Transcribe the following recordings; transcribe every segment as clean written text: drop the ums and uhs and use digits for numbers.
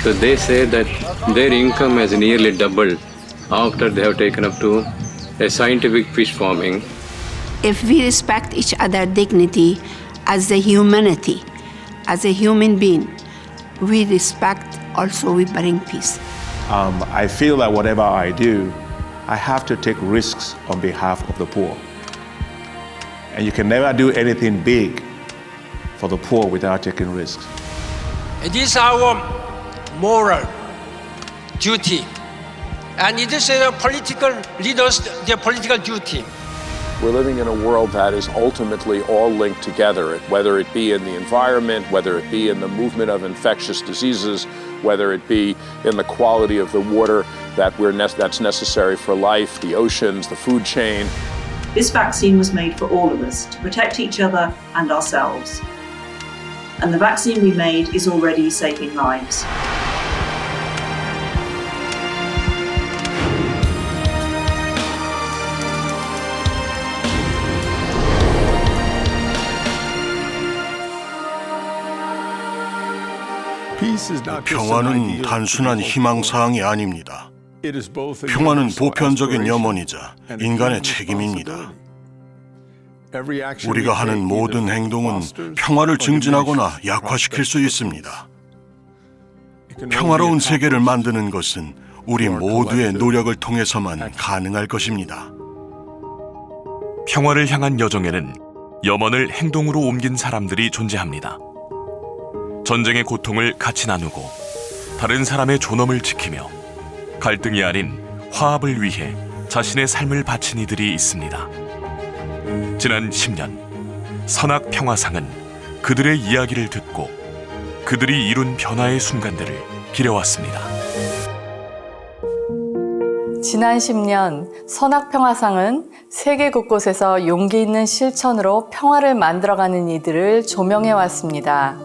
So they say that their income has nearly doubled after they have taken up to a scientific fish farming. If we respect each other's dignity as a humanity, as a human being, we respect also we bring peace. I feel that whatever I do, I have to take risks on behalf of the poor. And you can never do anything big for the poor without taking risks. It is our moral duty, and it is the political leaders' their political duty. We're living in a world that is ultimately all linked together, whether it be in the environment, whether it be in the movement of infectious diseases, whether it be in the quality of the water that's necessary for life, the oceans, the food chain. This vaccine was made for all of us, to protect each other and ourselves. And the vaccine we made is already saving lives. 평화는 단순한 희망사항이 아닙니다. 평화는 보편적인 염원이자 인간의 책임입니다. 우리가 하는 모든 행동은 평화를 증진하거나 약화시킬 수 있습니다. 평화로운 세계를 만드는 것은 우리 모두의 노력을 통해서만 가능할 것입니다. 평화를 향한 여정에는 염원을 행동으로 옮긴 사람들이 존재합니다. 전쟁의 고통을 같이 나누고 다른 사람의 존엄을 지키며 갈등이 아닌 화합을 위해 자신의 삶을 바친 이들이 있습니다. 지난 10년 선학평화상은 그들의 이야기를 듣고 그들이 이룬 변화의 순간들을 기려왔습니다. 지난 10년 선학평화상은 세계 곳곳에서 용기 있는 실천으로 평화를 만들어가는 이들을 조명해 왔습니다.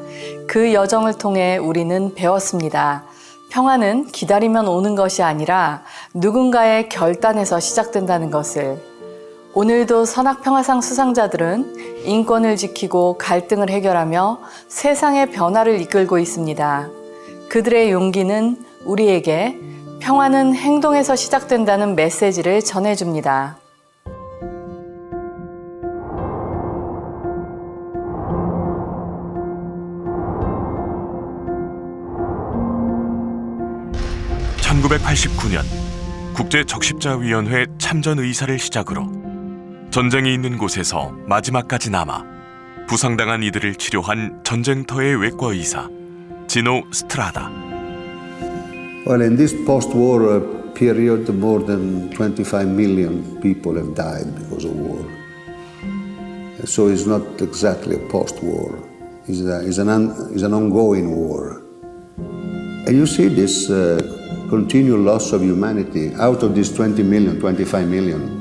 그 여정을 통해 우리는 배웠습니다. 평화는 기다리면 오는 것이 아니라 누군가의 결단에서 시작된다는 것을. 오늘도 선학평화상 수상자들은 인권을 지키고 갈등을 해결하며 세상의 변화를 이끌고 있습니다. 그들의 용기는 우리에게 평화는 행동에서 시작된다는 메시지를 전해줍니다. (1989년) 국제적십자위원회 참전 의사를 시작으로 전쟁이 있는 곳에서 마지막까지 남아 부상당한 이들을 치료한 전쟁터의 외과 의사 지노 스트라다. Well, in this post-war period, more than 25 million people have died because of war. So it's not exactly a post-war. It's an ongoing war. And you see this continual loss of humanity. Out of these 20 million, 25 million,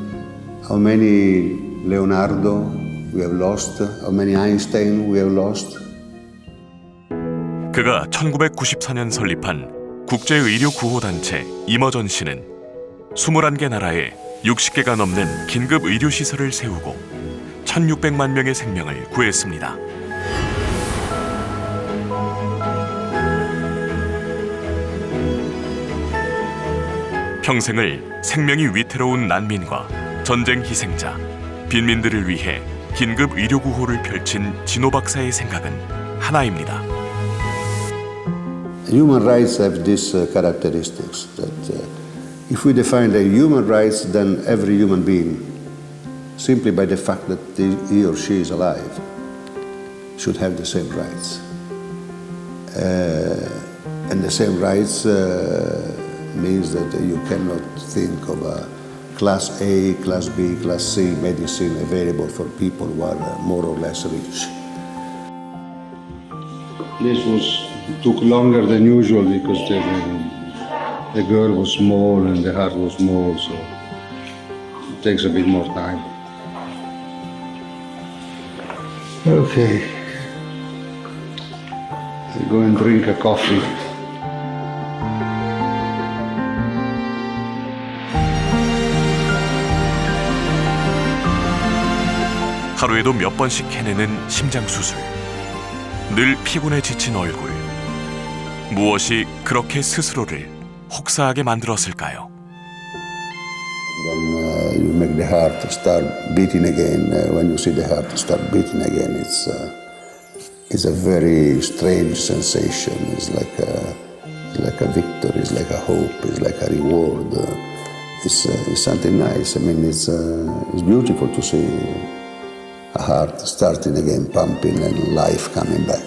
how many Leonardo we have lost? How many Einstein we have lost? 그가 1994년 설립한 국제의료구호단체 이머전시는 21개 나라에 60개가 넘는 긴급 의료시설을 세우고 1,600만 명의 생명을 구했습니다. 평생을 생명이 위태로운 난민과 전쟁 희생자, 빈민들을 위해 긴급 의료구호를 펼친 진호 박사의 생각은 하나입니다. Human rights have these characteristics that if we define the human rights, then every human being, simply by the fact that he or she is alive, should have the same rights. And the same rights means that you cannot think of a Class A, Class B, Class C medicine available for people who are more or less rich. This took longer than usual because the girl was small and the heart was small, so it takes a bit more time. Okay, I'll go and drink a coffee. 하루에도 몇 번씩 해내는 심장 수술. 늘 피곤해 지친 얼굴. 무엇이 그렇게 스스로를 혹사하게 만들었을까요? When you make the heart start beating again, when you see the heart start beating again, it's a very strange sensation. It's like a victory, it's like a hope, it's like a reward. It's something nice. I mean, it's beautiful to see a heart starting again, pumping, and life coming back.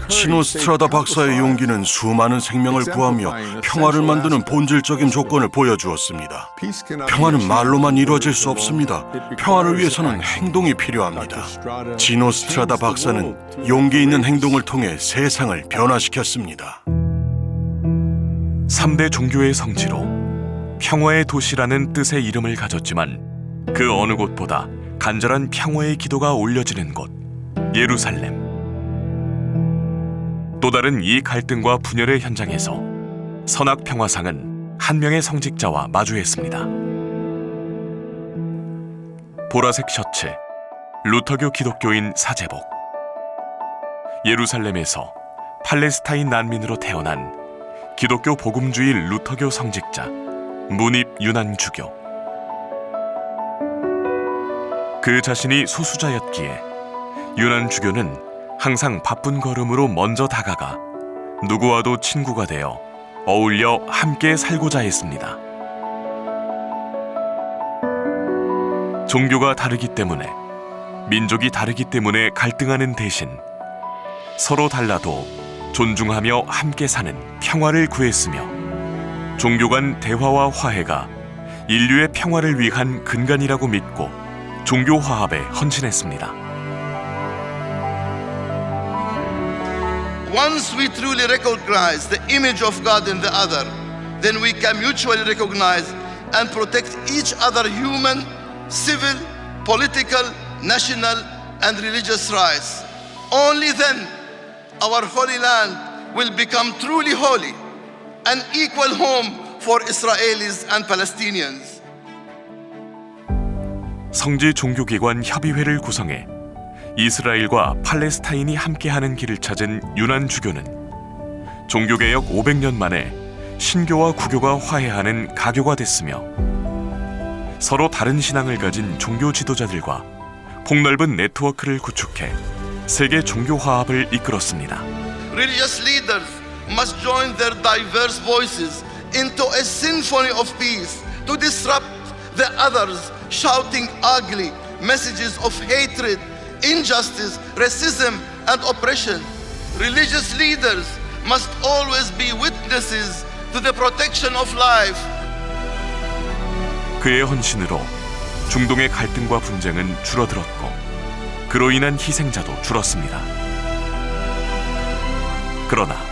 시노스트라다 박사의 용기는 수많은 생명을 구하며 평화를 만드는 본질적인 조건을 보여주었습니다. 평화는 말로만 이루어질 수 없습니다. 평화를 위해서는 행동이 필요합니다. 시노스트라다 박사는 용기 있는 행동을 통해 세상을 변화시켰습니다. 3대 종교의 성지로 평화의 도시라는 뜻의 이름을 가졌지만 그 어느 곳보다 간절한 평화의 기도가 올려지는 곳, 예루살렘. 또 다른 이 갈등과 분열의 현장에서 선학평화상은 한 명의 성직자와 마주했습니다. 보라색 셔츠, 루터교 기독교인 사제복. 예루살렘에서 팔레스타인 난민으로 태어난 기독교 복음주의 루터교 성직자 문입 유난주교. 그 자신이 소수자였기에 유난주교는 항상 바쁜 걸음으로 먼저 다가가 누구와도 친구가 되어 어울려 함께 살고자 했습니다. 종교가 다르기 때문에, 민족이 다르기 때문에 갈등하는 대신 서로 달라도 존중하며 함께 사는 평화를 구했으며 종교 간 대화와 화해가 인류의 평화를 위한 근간이라고 믿고 종교 화합에 헌신했습니다. Once we truly recognize the image of God in the other, then we can mutually recognize and protect each other human, civil, political, national, and religious rights. Only then our Holy Land will become truly holy, an equal home for Israelis and Palestinians. 성지 종교기관 협의회를 구성해 이스라엘과 팔레스타인이 함께하는 길을 찾은 유난주교는 종교개혁 500년 만에 신교와 구교가 화해하는 가교가 됐으며 서로 다른 신앙을 가진 종교 지도자들과 폭넓은 네트워크를 구축해 세계 종교 화합을 이끌었습니다. Religious leaders must join their diverse voices into a symphony of peace to disrupt the others shouting ugly messages of hatred, injustice, racism, and oppression. Religious leaders must always be witnesses to the protection of life. 그의 헌신으로 중동의 갈등과 분쟁은 줄어들었고 그로 인한 희생자도 줄었습니다. 그러나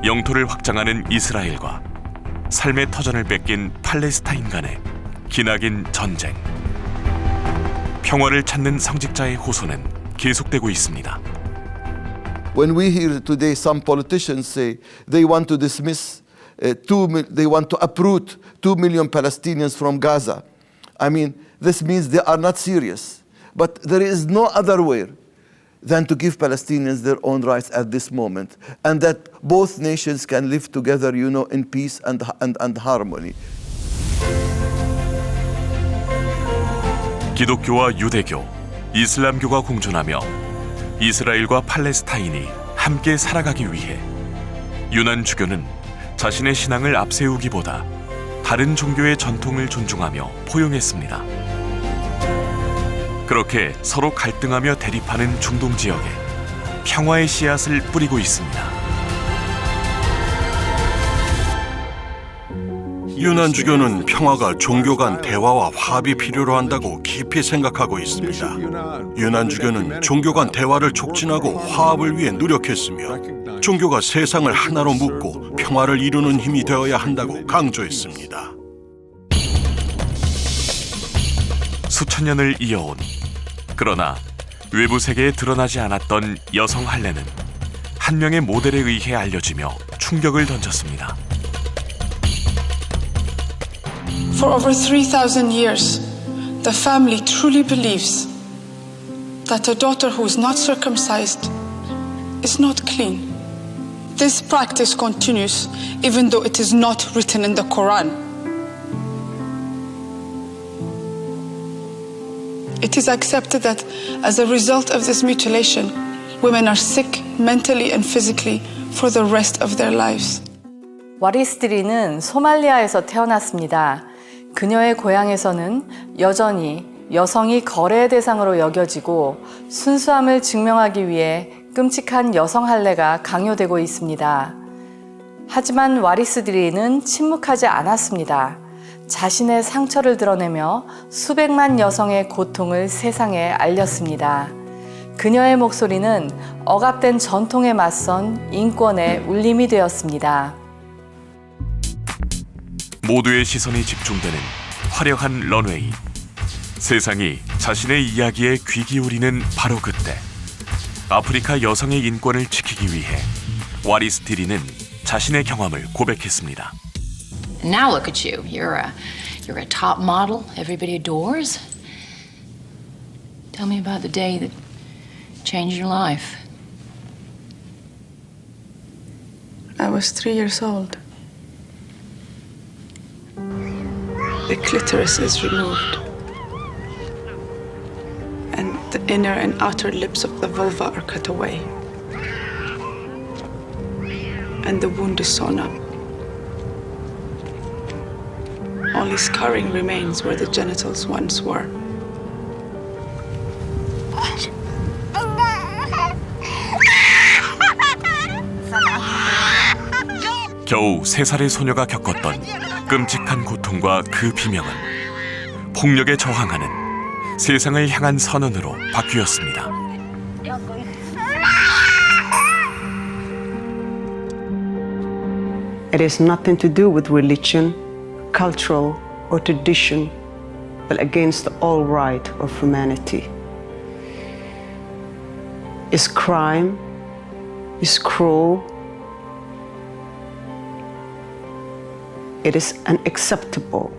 영토를 확장하는 이스라엘과 삶의 터전을 뺏긴 팔레스타인 간의 기나긴 전쟁. 평화를 찾는 성직자의 호소는 계속되고 있습니다. When we hear today some politicians say they want to dismiss, they want to uproot 2 million Palestinians from Gaza, I mean, this means they are not serious. But there is no other way than to give Palestinians their own rights at this moment, and that both nations can live together, in peace and harmony. 기독교와 유대교, 이슬람교가 공존하며 이스라엘과 팔레스타인이 함께 살아가기 위해 유난 주교는 자신의 신앙을 앞세우기보다 다른 종교의 전통을 존중하며 포용했습니다. 그렇게 서로 갈등하며 대립하는 중동 지역에 평화의 씨앗을 뿌리고 있습니다. 유난 주교는 평화가 종교 간 대화와 화합이 필요로 한다고 깊이 생각하고 있습니다. 유난 주교는 종교 간 대화를 촉진하고 화합을 위해 노력했으며 종교가 세상을 하나로 묶고 평화를 이루는 힘이 되어야 한다고 강조했습니다. 수천 년을 이어온, 그러나 외부 세계에 드러나지 않았던 여성 할례는 한 명의 모델에 의해 알려지며 충격을 던졌습니다. For over 3,000 years, the family truly believes that a daughter who is not circumcised is not clean. This practice continues even though it is not written in the Quran. It is accepted that as a result of this mutilation, women are sick mentally and physically for the rest of their lives. 와리스드리는 소말리아에서 태어났습니다. 그녀의 고향에서는 여전히 여성이 거래의 대상으로 여겨지고 순수함을 증명하기 위해 끔찍한 여성 할례가 강요되고 있습니다. 하지만 와리스드리는 침묵하지 않았습니다. 자신의 상처를 드러내며 수백만 여성의 고통을 세상에 알렸습니다. 그녀의 목소리는 억압된 전통에 맞선 인권의 울림이 되었습니다. 모두의 시선이 집중되는 화려한 런웨이. 세상이 자신의 이야기에 귀 기울이는 바로 그때 아프리카 여성의 인권을 지키기 위해 와리스디리는 자신의 경험을 고백했습니다. Now look at you. You're a top model everybody adores. Tell me about the day that changed your life. I was 3 years old. The clitoris is removed, and the inner and outer lips of the vulva are cut away, and the wound is sewn up. Only scarring remains where the genitals once were. 겨우 3살의 소녀가 겪었던 끔찍한 고통과 그 비명은 폭력에 저항하는 세상을 향한 선언으로 바뀌었습니다. It has nothing to do with religion, cultural or tradition, but against the all right of humanity. It's crime, it's cruel, it is unacceptable.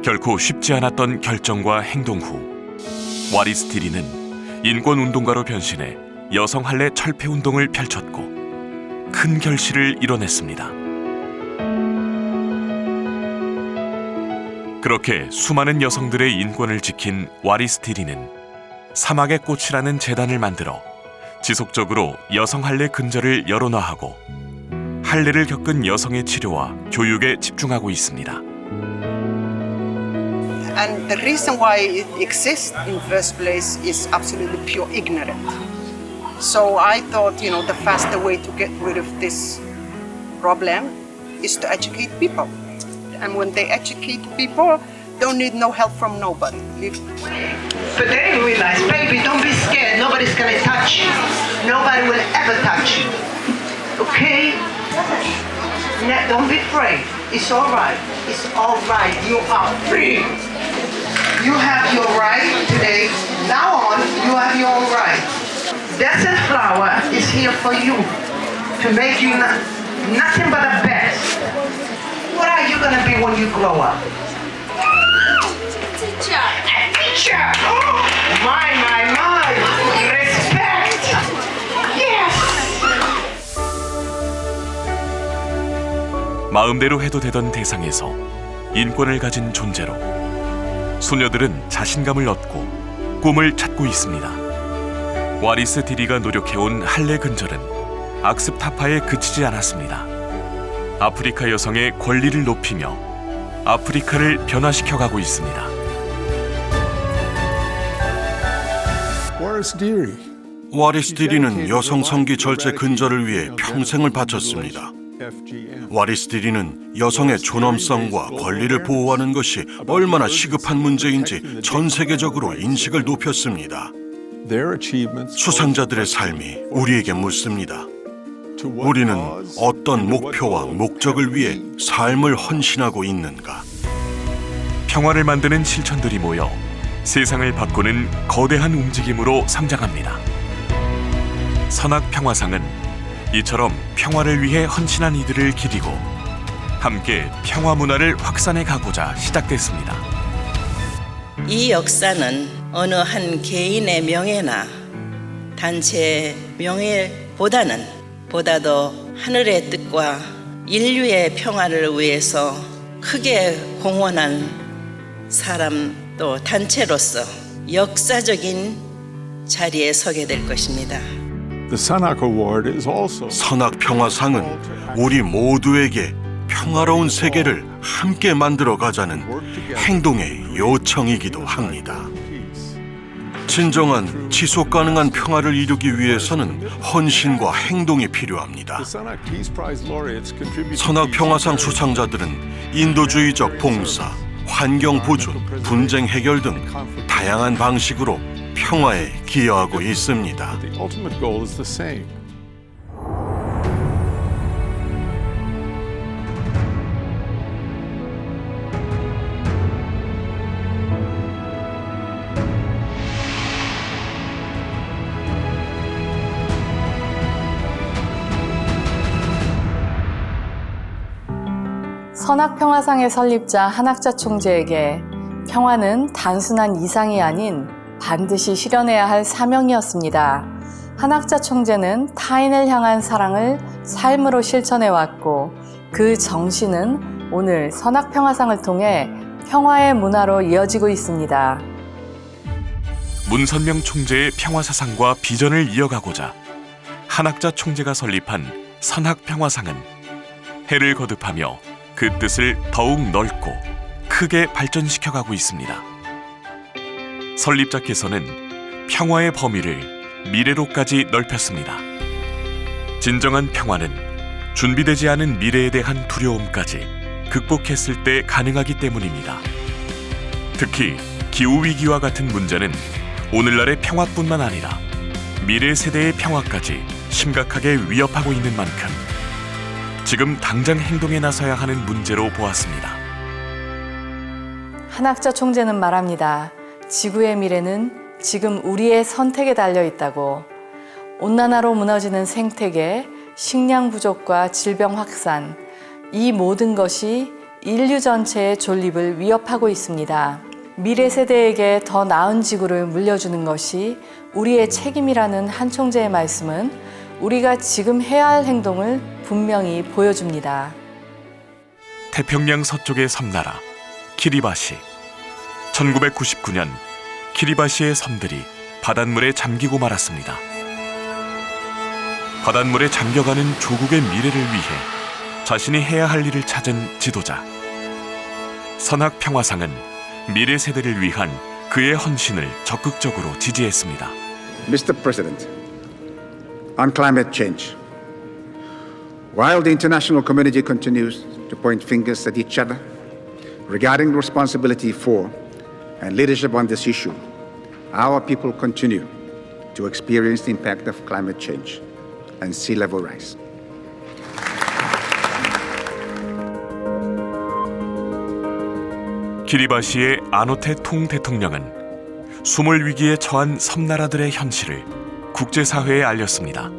결코 쉽지 않았던 결정과 행동 후 와리스디리는 인권운동가로 변신해 여성 할례 철폐 운동을 펼쳤고 큰 결실을 이뤄냈습니다. 그렇게 수많은 여성들의 인권을 지킨 와리스디리는 사막의 꽃이라는 재단을 만들어 지속적으로 여성 할례 근절을 여론화하고 할례를 겪은 여성의 치료와 교육에 집중하고 있습니다. And the reason why it exists in the first place is absolutely pure ignorance. So I thought, the faster way to get rid of this problem is to educate people. And when they educate people, don't need no help from nobody. But they realize, baby, don't be scared. Nobody's gonna touch you. Nobody will ever touch you. Okay? Don't be afraid. It's all right. It's all right. You are free. You have your right today. Now on, you have your own right. Desert flower is here for you to make you nothing but the best. What are you gonna be when you grow up? Teacher. A teacher. Oh, my 마음대로 해도 되던 대상에서 인권을 가진 존재로 소녀들은 자신감을 얻고 꿈을 찾고 있습니다. 와리스 디리가 노력해온 할례 근절은 악습 타파에 그치지 않았습니다. 아프리카 여성의 권리를 높이며 아프리카를 변화시켜가고 있습니다. 와리스 디리는 여성 성기 절제 근절을 위해 평생을 바쳤습니다. 와리스 디리는 여성의 존엄성과 권리를 보호하는 것이 얼마나 시급한 문제인지 전 세계적으로 인식을 높였습니다. 수상자들의 삶이 우리에게 묻습니다. 우리는 어떤 목표와 목적을 위해 삶을 헌신하고 있는가? 평화를 만드는 실천들이 모여 세상을 바꾸는 거대한 움직임으로 성장합니다. 선학평화상은 이처럼 평화를 위해 헌신한 이들을 기리고 함께 평화 문화를 확산해 가고자 시작됐습니다. 이 역사는 어느 한 개인의 명예나 단체의 명예보다도 하늘의 뜻과 인류의 평화를 위해서 크게 공헌한 사람 또 단체로서 역사적인 자리에 서게 될 것입니다. 선학평화상은 우리 모두에게 평화로운 세계를 함께 만들어 가자는 행동의 요청이기도 합니다. 진정한 지속 가능한 평화를 이루기 위해서는 헌신과 행동이 필요합니다. 선학평화상 수상자들은 인도주의적 봉사, 환경 보존, 분쟁 해결 등 다양한 방식으로 평화에 기여하고 있습니다. 선학평화상의 설립자 한학자 총재에게 평화는 단순한 이상이 아닌 반드시 실현해야 할 사명이었습니다. 한학자 총재는 타인을 향한 사랑을 삶으로 실천해왔고 그 정신은 오늘 선학평화상을 통해 평화의 문화로 이어지고 있습니다. 문선명 총재의 평화사상과 비전을 이어가고자 한학자 총재가 설립한 선학평화상은 해를 거듭하며 그 뜻을 더욱 넓고 크게 발전시켜가고 있습니다. 설립자께서는 평화의 범위를 미래로까지 넓혔습니다. 진정한 평화는 준비되지 않은 미래에 대한 두려움까지 극복했을 때 가능하기 때문입니다. 특히 기후위기와 같은 문제는 오늘날의 평화뿐만 아니라 미래 세대의 평화까지 심각하게 위협하고 있는 만큼 지금 당장 행동에 나서야 하는 문제로 보았습니다. 한학자 총재는 말합니다. 지구의 미래는 지금 우리의 선택에 달려 있다고. 온난화로 무너지는 생태계, 식량 부족과 질병 확산, 이 모든 것이 인류 전체의 존립을 위협하고 있습니다. 미래 세대에게 더 나은 지구를 물려주는 것이 우리의 책임이라는 한 총재의 말씀은 우리가 지금 해야 할 행동을 분명히 보여줍니다. 태평양 서쪽의 섬나라 키리바시. 1999년 키리바시의 섬들이 바닷물에 잠기고 말았습니다. 바닷물에 잠겨가는 조국의 미래를 위해 자신이 해야 할 일을 찾은 지도자. 선학평화상은 미래 세대를 위한 그의 헌신을 적극적으로 지지했습니다. Mr. President, on climate change, while the international community continues to point fingers at each other regarding responsibility for and leadership on this issue, our people continue to experience the impact of climate change and sea level rise. 키리바시의 아노테 통 대통령은 수몰 위기에 처한 섬나라들의 현실을 국제사회에 알렸습니다.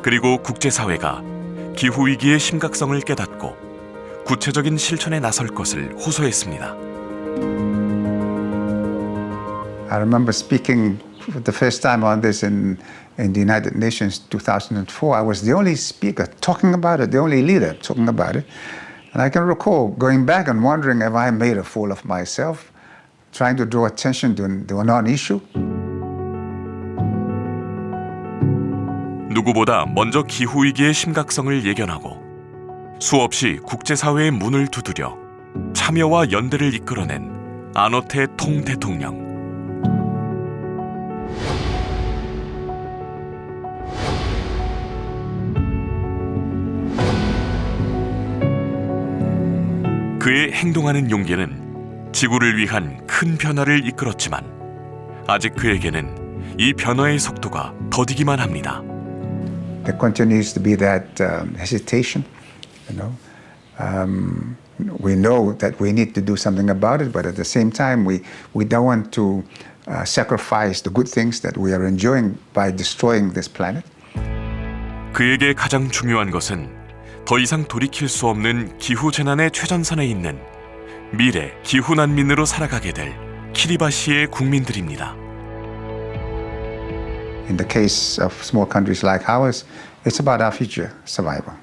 그리고 국제사회가 기후위기의 심각성을 깨닫고 구체적인 실천에 나설 것을 호소했습니다. I remember speaking for the first time on this in the United Nations 2004, I was the only speaker talking about it, the only leader talking about it. And I can recall going back and wondering if I made a fool of myself, trying to draw attention to a non-issue. 누구보다 먼저 기후위기의 심각성을 예견하고 수없이 국제사회의 문을 두드려 참여와 연대를 이끌어낸 안호태 통 대통령. 그의 행동하는 용기는 지구를 위한 큰 변화를 이끌었지만 아직 그에게는 이 변화의 속도가 더디기만 합니다. There continues to be that hesitation, you know. We know that we need to do something about it, but at the same time, we don't want to sacrifice the good things that we are enjoying by destroying this planet. 그에게 가장 중요한 것은 더 이상 돌이킬 수 없는 기후 재난의 최전선에 있는 미래 기후 난민으로 살아가게 될 키리바시의 국민들입니다. In the case of small countries like ours, it's about our future survival.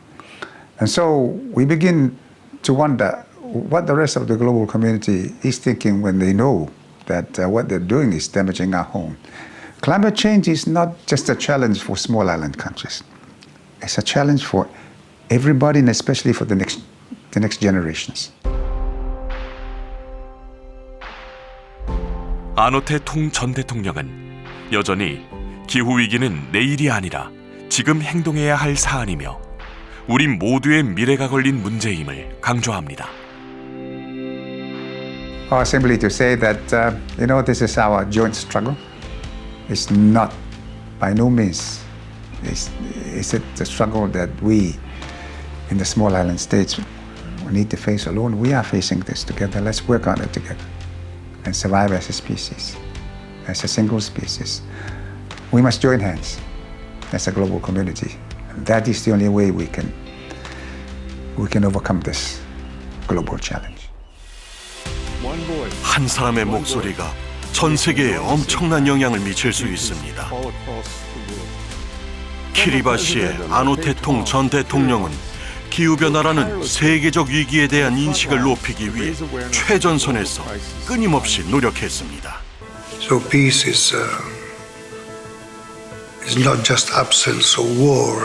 And so we begin to wonder what the rest of the global community is thinking when they know that what they're doing is damaging our home. Climate change is not just a challenge for small island countries. It's a challenge for everybody, and especially for the next generations. 안호태 통 전 대통령은 여전히 기후위기는 내일이 아니라 지금 행동해야 할 사안이며 우리 모두의 미래가 걸린 문제임을 강조합니다. Simply to say that, this is our joint struggle. It's not, by no means, is it the struggle that we in the small island states we need to face alone. We are facing this together. Let's work on it together and survive as a species, as a single species. We must join hands as a global community. And that is the only way we can overcome this global challenge. 한 사람의 목소리가 전 세계에 엄청난 영향을 미칠 수 있습니다. 키리바시의 안호태 통 전 대통령은 기후변화라는 세계적 위기에 대한 인식을 높이기 위해 최전선에서 끊임없이 노력했습니다. So peace is not just absence of war.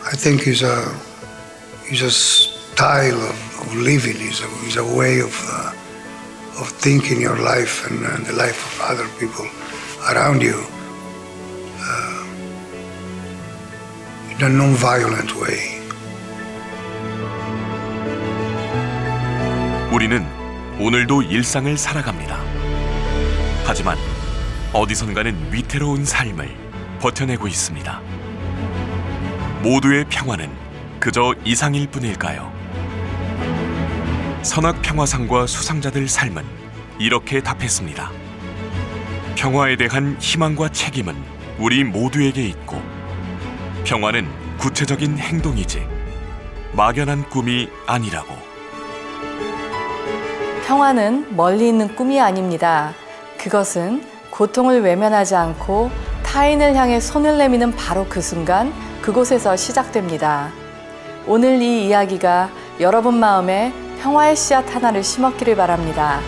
I think is a style of living. Is a way of thinking your life and the life of other people around you. In a non-violent way. 우리는 오늘도 일상을 살아갑니다. 하지만 어디선가는 위태로운 삶을 버텨내고 있습니다. 모두의 평화는 그저 이상일 뿐일까요? 선학평화상과 수상자들 삶은 이렇게 답했습니다. 평화에 대한 희망과 책임은 우리 모두에게 있고 평화는 구체적인 행동이지 막연한 꿈이 아니라고. 평화는 멀리 있는 꿈이 아닙니다. 그것은 고통을 외면하지 않고 타인을 향해 손을 내미는 바로 그 순간 그곳에서 시작됩니다. 오늘 이 이야기가 여러분 마음에 평화의 씨앗 하나를 심었기를 바랍니다.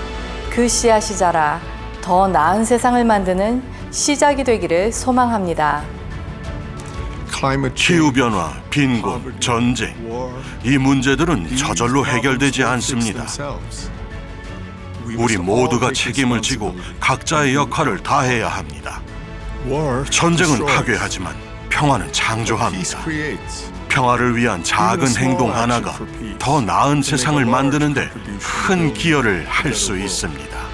그 씨앗이 자라 더 나은 세상을 만드는 시작이 되기를 소망합니다. 기후변화, 빈곤, 전쟁, 이 문제들은 저절로 해결되지 않습니다. 우리 모두가 책임을 지고 각자의 역할을 다해야 합니다. 전쟁은 파괴하지만 평화는 창조합니다. 평화를 위한 작은 행동 하나가 더 나은 세상을 만드는 데 큰 기여를 할 수 있습니다.